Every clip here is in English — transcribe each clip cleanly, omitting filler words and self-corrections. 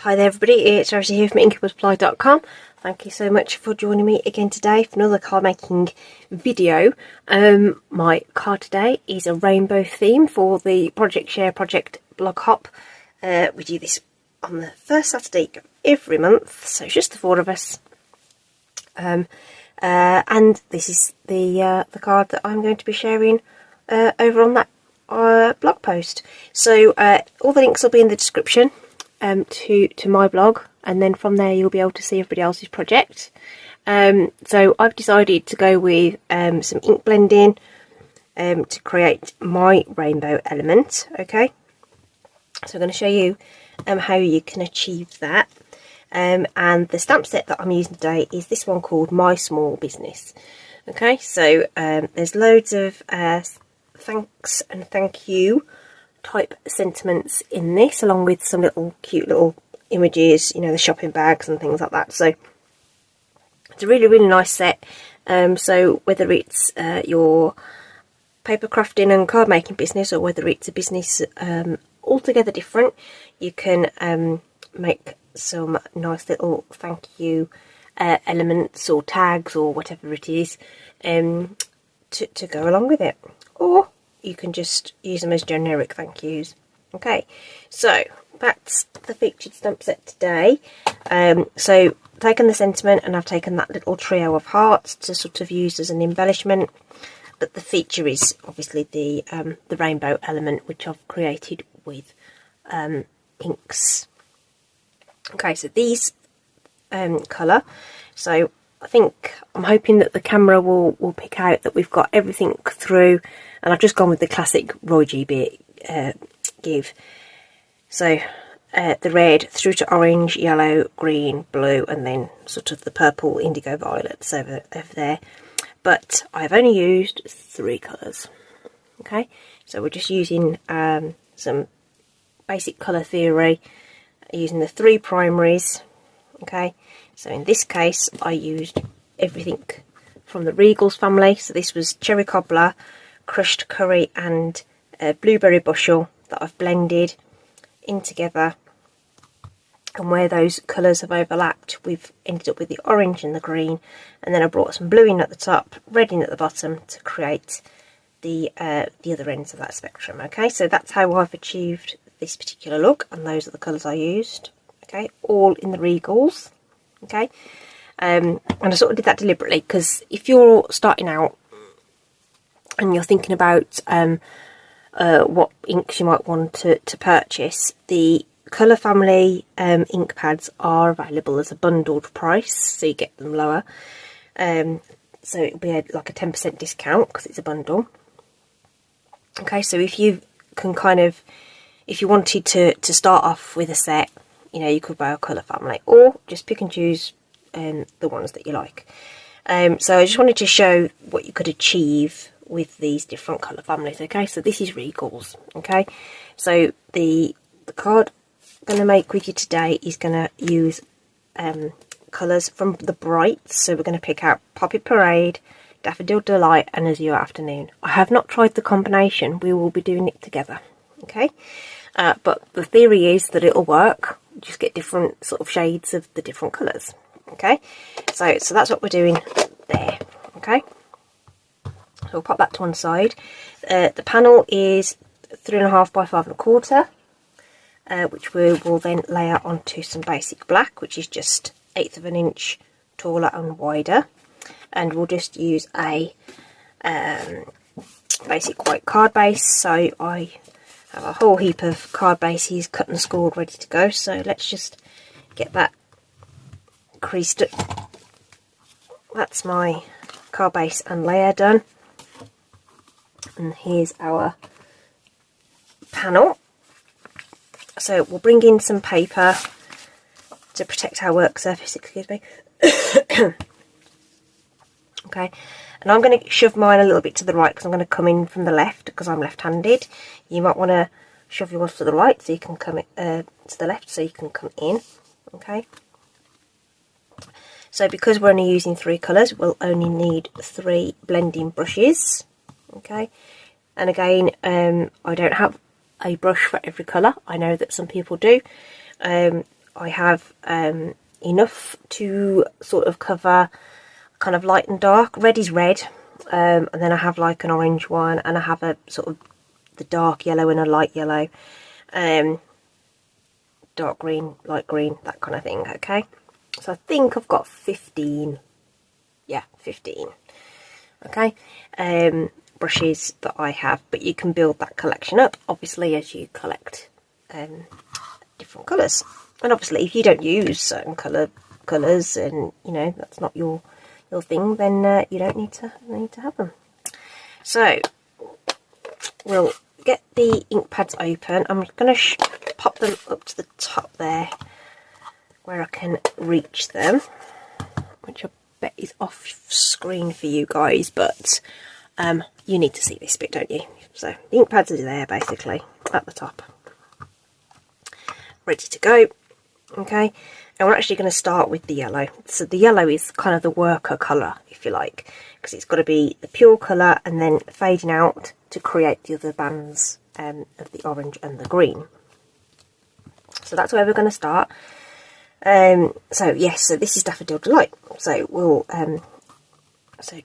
Hi there everybody, it's Rosie here from inkandsupply.com. Thank you so much for joining me again today for another card making video. My card today is a rainbow theme for the Project Share Project blog hop. We do this on the first Saturday of every month, so it's just the four of us. And this is the card that I'm going to be sharing over on that blog post. So all the links will be in the description to my blog, and then from there you'll be able to see everybody else's project. So I've decided to go with some ink blending to create my rainbow element. Okay, so I'm going to show you how you can achieve that. And the stamp set that I'm using today is this one called My Small Business. Okay, so there's loads of thanks and thank you type sentiments in this, along with some little cute little images, you know, the shopping bags and things like that. So it's a really nice set. So whether it's your paper crafting and card making business, or whether it's a business altogether different, you can make some nice little thank you elements or tags or whatever it is to go along with it, or you can just use them as generic thank yous. Okay, so that's the featured stamp set today. So I've taken the sentiment and I've taken that little trio of hearts to sort of use as an embellishment, but the feature is obviously the rainbow element, which I've created with inks. Okay, so these colour, so I'm hoping that the camera will pick out that we've got everything through, and I've just gone with the classic Roy G. give. So the red through to orange, yellow, green, blue, and then sort of the purple indigo violets over there. But I've only used 3 colours. Okay, so we're just using some basic colour theory, using the 3 primaries. Okay, so in this case I used everything from the Regals family. So this was cherry cobbler, crushed curry and blueberry bushel that I've blended in together, and where those colours have overlapped we've ended up with the orange and the green, and then I brought some blue in at the top, red in at the bottom to create the other ends of that spectrum. Okay, so that's how I've achieved this particular look, and those are the colours I used. Okay, all in the Regals. Okay, and I sort of did that deliberately because if you're starting out and you're thinking about what inks you might want to purchase, the colour family ink pads are available as a bundled price, so you get them lower. So it'll be like a 10% discount because it's a bundle. Okay, so if you can if you wanted to start off with a set, you know, you could buy a colour family, or just pick and choose the ones that you like. So I just wanted to show what you could achieve with these different colour families. Okay, so this is Regals. Okay, so the card I'm going to make with you today is going to use colours from the brights. So we're going to pick out Poppy Parade, Daffodil Delight and Azure Afternoon. I have not tried the combination, we will be doing it together. Okay, but the theory is that it'll work. Just get different sort of shades of the different colours. Okay, so that's what we're doing there. Okay, so we'll pop that to one side. The panel is 3.5 by 5.25, which we will then layer onto some basic black, which is just 1/8 of an inch taller and wider, and we'll just use a basic white card base. So I have a whole heap of card bases cut and scored ready to go, so let's just get that creased. That's my card base and layer done, and here's our panel. So we'll bring in some paper to protect our work surface, excuse me. Okay, and I'm going to shove mine a little bit to the right because I'm going to come in from the left because I'm left-handed. You might want to shove yours to the right so you can come to the left so you can come in. Okay, so because we're only using 3 colours, we'll only need 3 blending brushes. Okay, and again, I don't have a brush for every colour. I know that some people do. I have enough to sort of cover kind of light and dark. Red is red, and then I have like an orange one, and I have a sort of the dark yellow and a light yellow, dark green, light green, that kind of thing. Okay, so I think I've got 15. Yeah, 15. Okay, brushes that I have, but you can build that collection up obviously as you collect different colours. And obviously if you don't use certain colours and you know that's not your thing, then you don't need to have them. So we'll get the ink pads open. I'm going to pop them up to the top there where I can reach them, which I bet is off screen for you guys, but you need to see this bit, don't you? So the ink pads are there basically at the top, ready to go. Okay, and we're actually going to start with the yellow. So the yellow is kind of the worker colour, if you like, because it's got to be the pure colour and then fading out to create the other bands of the orange and the green. So that's where we're going to start. So yes, so this is Daffodil Delight. So we'll so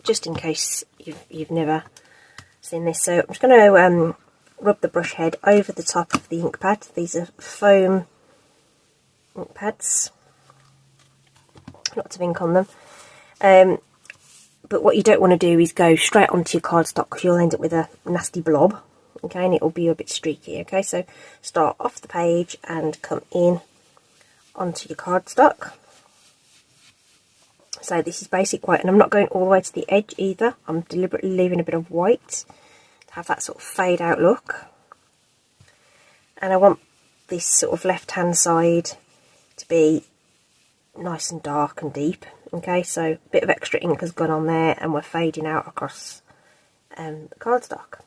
just in case you've never seen this, so I'm just going to rub the brush head over the top of the ink pad. These are foam ink pads, lots of ink on them, but what you don't want to do is go straight onto your cardstock, because you'll end up with a nasty blob, okay, and it will be a bit streaky. Okay, so start off the page and come in onto your cardstock. So this is basic white, and I'm not going all the way to the edge either. I'm deliberately leaving a bit of white to have that sort of fade out look. And I want this sort of left hand side to be nice and dark and deep. Okay, so a bit of extra ink has gone on there, and we're fading out across the cardstock.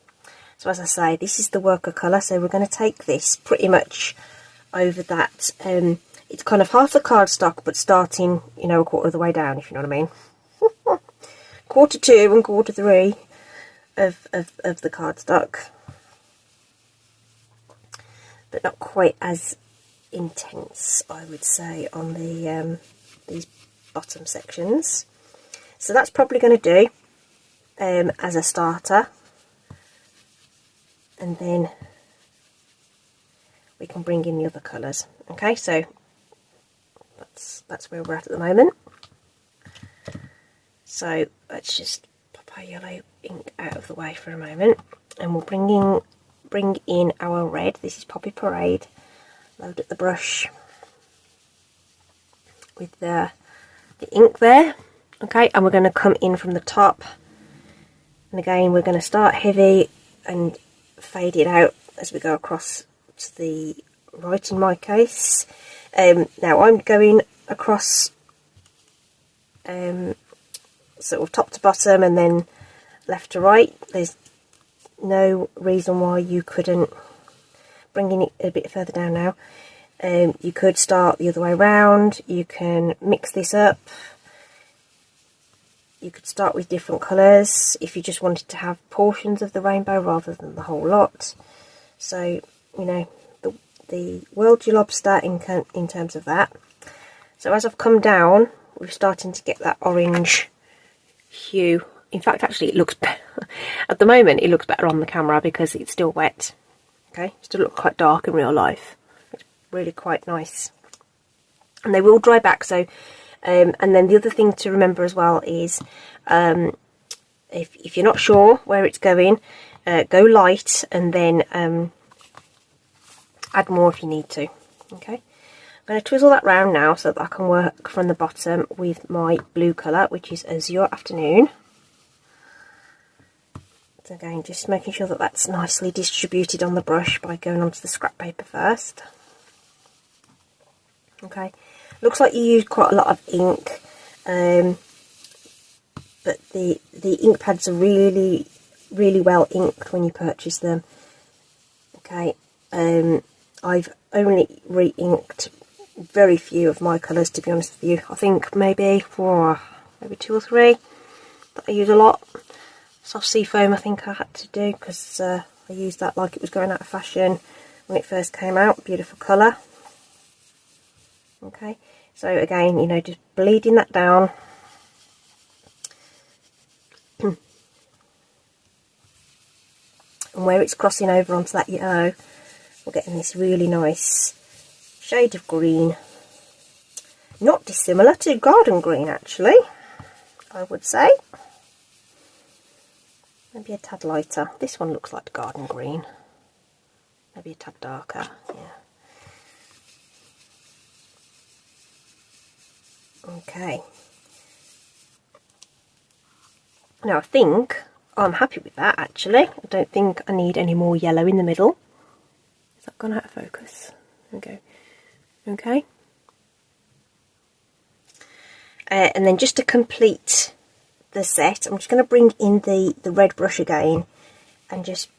So as I say, this is the worker colour, so we're going to take this pretty much over that. It's kind of half the cardstock, but starting, you know, a quarter of the way down, if you know what I mean. Quarter 2 and quarter 3 of the cardstock, but not quite as intense, I would say, on the these bottom sections. So that's probably going to do as a starter, and then we can bring in the other colours. Okay, so that's where we're at the moment. So let's just pop our yellow ink out of the way for a moment, and we'll bring in our red. This is Poppy Parade. Load up the brush with the ink there. Okay, and we're going to come in from the top, and again we're going to start heavy and fade it out as we go across to the right in my case. Now I'm going across sort of top to bottom and then left to right. There's no reason why you couldn't, bringing it a bit further down now, you could start the other way around. You can mix this up. You could start with different colours if you just wanted to have portions of the rainbow rather than the whole lot. So, you know, the world's your lobster in terms of that. So as I've come down, we're starting to get that orange hue. In fact, actually, it looks better. At the moment, it looks better on the camera because it's still wet. Okay, still look quite dark in real life. It's really quite nice. And they will dry back, so... and then the other thing to remember as well is, if you're not sure where it's going, go light and then add more if you need to. Okay, I'm going to twizzle that round now so that I can work from the bottom with my blue colour, which is Azure Afternoon. So again, just making sure that that's nicely distributed on the brush by going onto the scrap paper first. Okay, looks like you used quite a lot of ink, but the ink pads are really well inked when you purchase them. Okay, I've only re-inked very few of my colours, to be honest with you. I think maybe 2 or 3 that I use a lot. Soft sea foam I think I had to do because I used that like it was going out of fashion when it first came out. Beautiful colour. Okay, so again, you know, just bleeding that down. And where it's crossing over onto that yellow, we're getting this really nice shade of green. Not dissimilar to garden green, actually, I would say. Maybe a tad lighter. This one looks like garden green. Maybe a tad darker, yeah. Okay. Now I think I'm happy with that, actually. I don't think I need any more yellow in the middle. Is that gone out of focus? There we go. Okay. And then just to complete the set, I'm just going to bring in the red brush again and just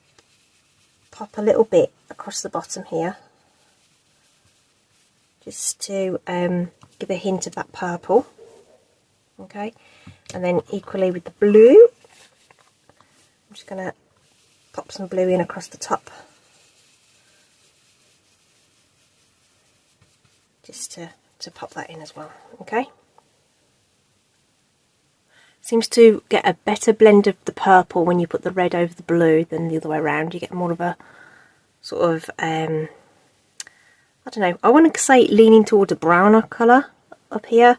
pop a little bit across the bottom here, just to give a hint of that purple. Okay, and then equally with the blue, I'm just going to pop some blue in across the top, just to pop that in as well. Okay. Seems to get a better blend of the purple when you put the red over the blue than the other way around. You get more of a sort of, I don't know, I want to say leaning towards a browner colour up here,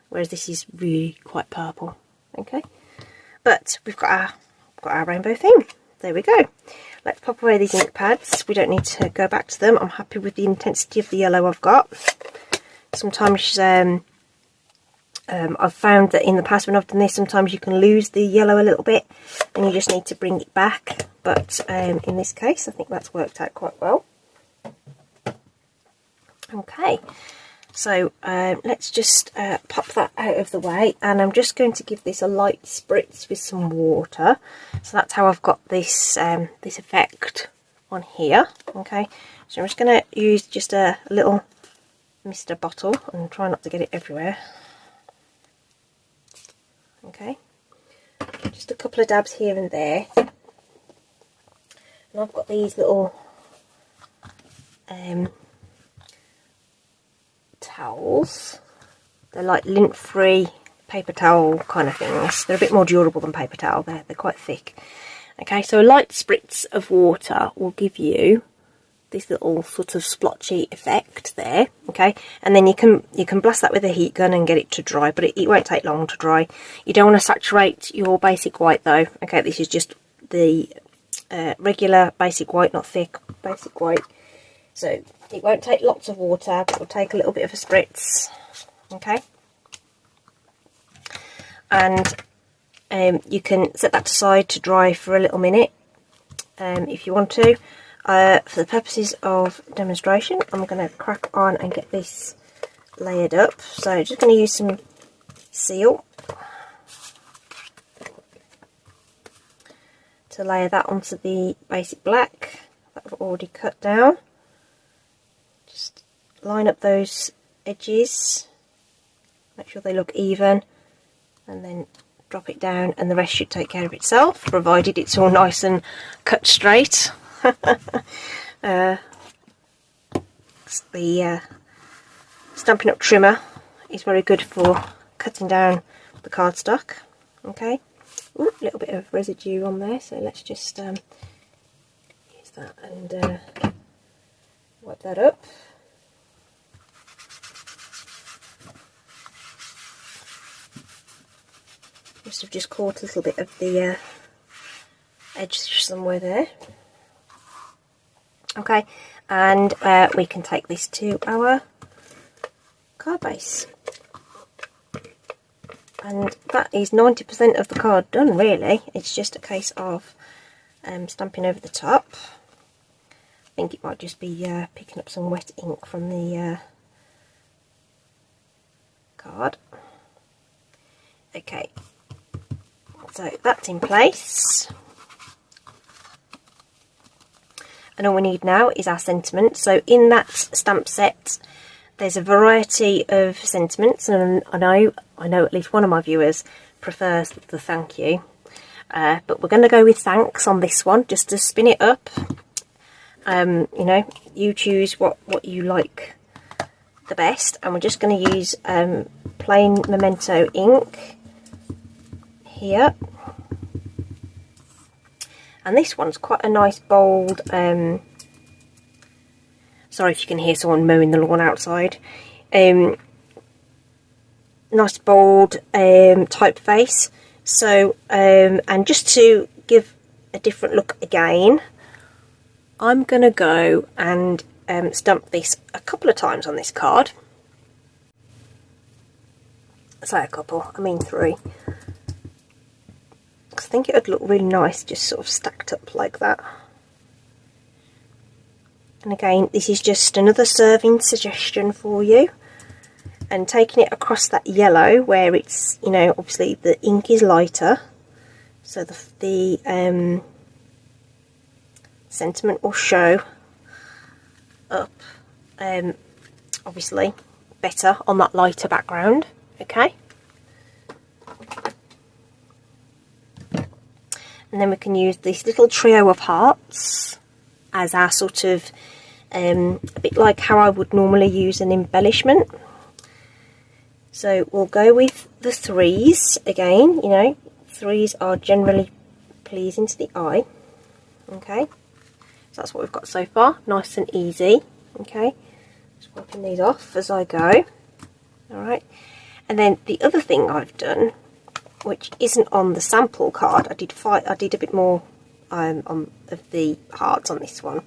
whereas this is really quite purple. Okay, but we've got our rainbow theme. There we go. Let's pop away these ink pads. We don't need to go back to them. I'm happy with the intensity of the yellow I've got. Sometimes I've found that in the past when I've done this, sometimes you can lose the yellow a little bit and you just need to bring it back, but in this case I think that's worked out quite well. Okay, so let's just pop that out of the way, and I'm just going to give this a light spritz with some water. So that's how I've got this this effect on here. Okay, so I'm just going to use just a little mister bottle and try not to get it everywhere. Okay, just a couple of dabs here and there, and I've got these little towels. They're like lint-free paper towel kind of things. They're a bit more durable than paper towel. They're quite thick. Okay, so a light spritz of water will give you this little sort of splotchy effect there. Okay, and then you can blast that with a heat gun and get it to dry, but it won't take long to dry. You don't want to saturate your basic white though. Okay, this is just the regular basic white, not thick basic white, so it won't take lots of water, but it'll take a little bit of a spritz. Okay, and you can set that aside to dry for a little minute if you want to. For the purposes of demonstration, I'm going to crack on and get this layered up. So just going to use some seal to layer that onto the basic black that I've already cut down. Just line up those edges, make sure they look even, and then drop it down, and the rest should take care of itself, provided it's all nice and cut straight. The Stampin' Up trimmer is very good for cutting down the cardstock. Okay, ooh, a little bit of residue on there, so let's just use that and wipe that up. Must have just caught a little bit of the edge somewhere there. Okay, and we can take this to our card base, and that is 90% of the card done. Really, it's just a case of stamping over the top. I think it might just be picking up some wet ink from the card. Okay, so that's in place. And all we need now is our sentiment. So in that stamp set, there's a variety of sentiments, and I know at least one of my viewers prefers the thank you, but we're going to go with thanks on this one, just to spin it up. You know, you choose what you like the best, and we're just going to use plain Memento ink here. And this one's quite a nice bold, sorry if you can hear someone mowing the lawn outside, nice bold typeface. So and just to give a different look again, I'm going to go and stamp this a couple of times on this card. Say a couple, I mean 3. I think it would look really nice just sort of stacked up like that. And again, this is just another serving suggestion for you. And taking it across that yellow where it's, you know, obviously the ink is lighter, so the sentiment will show up obviously better on that lighter background. Okay, and then we can use this little trio of hearts as our sort of a bit like how I would normally use an embellishment. So we'll go with the 3s again. You know, 3s are generally pleasing to the eye. Okay, so that's what we've got so far, nice and easy. Okay, just wiping these off as I go. Alright, and then the other thing I've done, which isn't on the sample card, I did a bit more of the hearts on this one,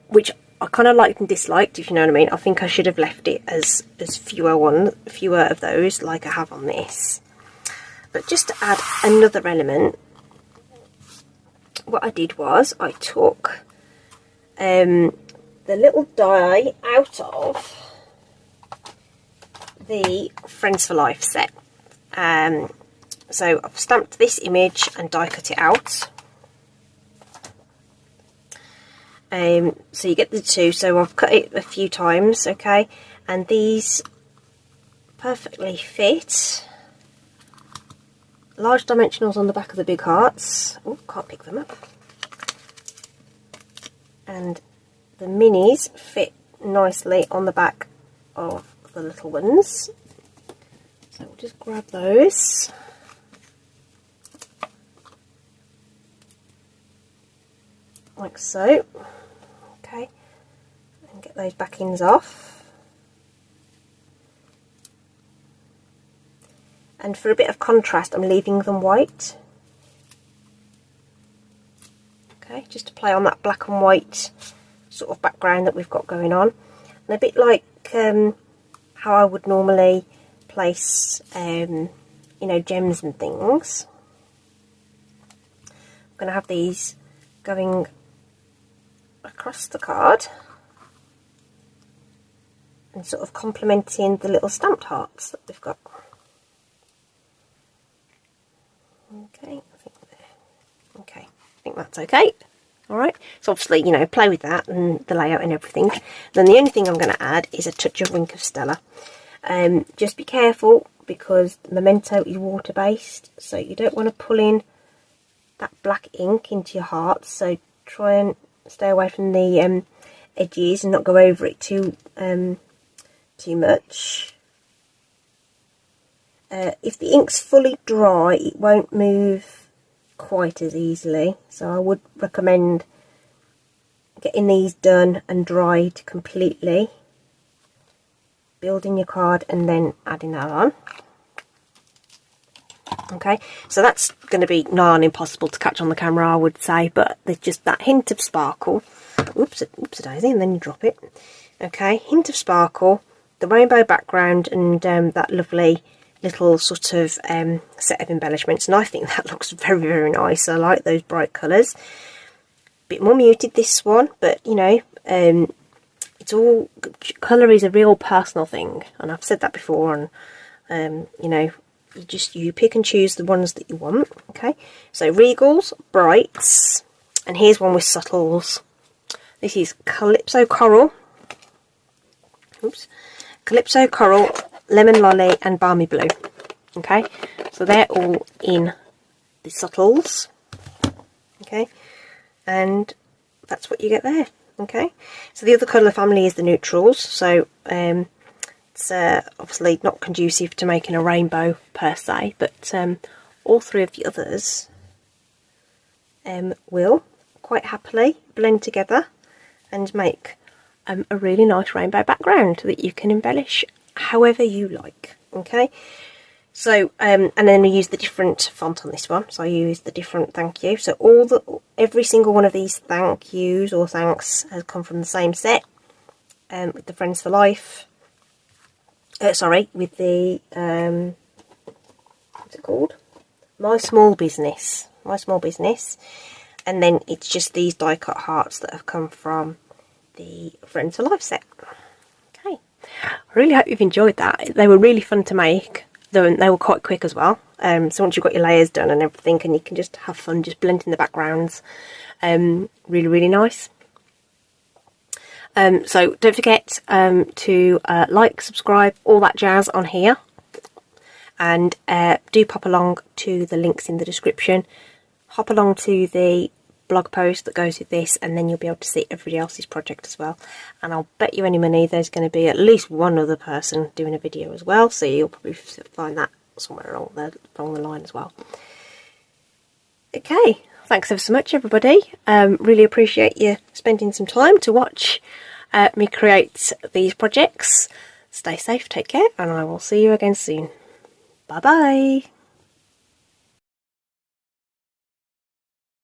which I kind of liked and disliked, if you know what I mean. I think I should have left it as fewer of those like I have on this. But just to add another element, what I did was I took the little die out of the Friends for Life set. So I've stamped this image and die cut it out. So you get the 2, so I've cut it a few times, okay, and these perfectly fit. Large dimensionals on the back of the big hearts. Oh, can't pick them up. And the minis fit nicely on the back of the little ones. So we'll just grab those. Like so. Okay, and get those backings off. And for a bit of contrast, I'm leaving them white. Okay, just to play on that black and white sort of background that we've got going on. And a bit like how I would normally place, you know, gems and things. I'm going to have these going across the card and sort of complementing the little stamped hearts that we've got. Okay, I think that's okay. Alright, so obviously, you know, play with that and the layout and everything. Then the only thing I'm going to add is a touch of Wink of Stella. Just be careful because Memento is water based, so you don't want to pull in that black ink into your heart, so try and stay away from the edges and not go over it too much. If the ink's fully dry, it won't move quite as easily, so I would recommend getting these done and dried completely, building your card and then adding that on. Okay, so that's going to be nigh on impossible to catch on the camera, I would say, but there's just that hint of sparkle. Oops a daisy, and then you drop it. Okay, hint of sparkle, the rainbow background, and that lovely little sort of set of embellishments, and I think that looks very, very nice. I like those bright colours. Bit more muted this one, but you know, it's all, colour is a real personal thing, and I've said that before, and you know, you pick and choose the ones that you want. Okay, so Regals, Brights, and here's one with subtles. This is Calypso Coral. Oops, Calypso Coral, Lemon Lolly, and Balmy Blue. Okay, so they're all in the subtles. Okay, and that's what you get there. Okay, so the other colour family is the neutrals, so it's obviously not conducive to making a rainbow per se, but all three of the others will quite happily blend together and make a really nice rainbow background that you can embellish however you like. Okay, so and then we use the different font on this one, so I use the different thank you. So every single one of these thank yous or thanks has come from the same set, with the Friends for Life, with the what's it called, My Small Business, and then it's just these die cut hearts that have come from the Friends for Life set. Okay, I really hope you've enjoyed that. They were really fun to make, and they were quite quick as well. So once you've got your layers done and everything, and you can just have fun just blending the backgrounds, really nice. So don't forget to like, subscribe, all that jazz on here, and do pop along to the links in the description. Hop along to the blog post that goes with this, and then you'll be able to see everybody else's project as well. And I'll bet you any money there's going to be at least one other person doing a video as well, so you'll probably find that somewhere along the line as well. Okay, thanks ever so much, everybody. Really appreciate you spending some time to watch me create these projects. Stay safe, take care, and I will see you again soon. Bye bye.